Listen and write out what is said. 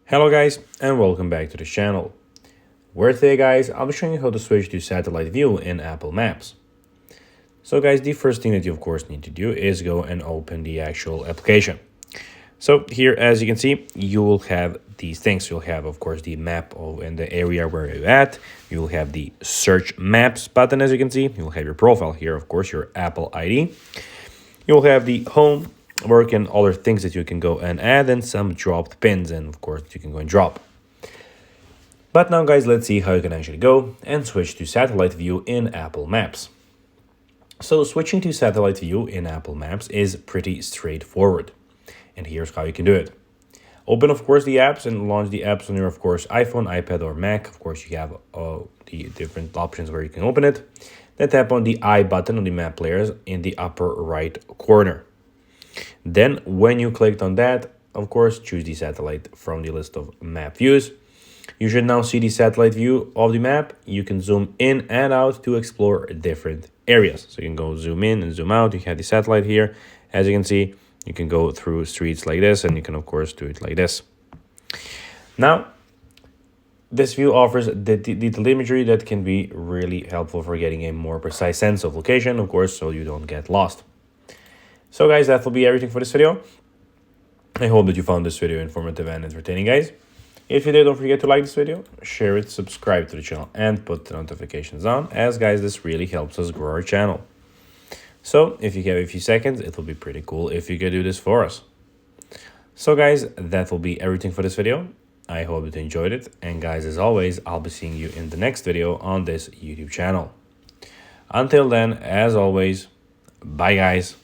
Hello guys and welcome back to the channel, where today guys I'll be showing you how to switch to satellite view in Apple Maps. So guys, the first thing that you of course need to do is go and open the actual application. So here, as you can see, you will have these things. You'll have of course the map in the area where you're at. You will have the search maps button, as you can see. You'll have your profile here, of course, your Apple ID. You'll have the home, work, and other things that you can go and add, and some dropped pins, and of course you can go and drop. But now guys, let's see how you can actually go and switch to satellite view in Apple Maps. So switching to satellite view in Apple Maps is pretty straightforward, and here's how you can do it. Open of course the apps and launch the apps on your of course iPhone, iPad, or Mac. Of course you have the different options where you can open it. Then tap on the I button on the map players in the upper right corner. Then when you clicked on that, of course choose the satellite from the list of map views. You should now see the satellite view of the map. You can zoom in and out to explore different areas. So you can go zoom in and zoom out. You have the satellite here. As you can see, you can go through streets like this, and you can of course do it like this. Now, this view offers the telemetry that can be really helpful for getting a more precise sense of location, of course, so you don't get lost. So guys, that will be everything for this video. I hope that you found this video informative and entertaining, guys. If you did, don't forget to like this video, share it, subscribe to the channel, and put the notifications on, as guys, this really helps us grow our channel. So if you have a few seconds, it will be pretty cool if you could do this for us. So guys, that will be everything for this video. I hope that you enjoyed it, and guys, as always, I'll be seeing you in the next video on this YouTube channel. Until then, as always, bye guys.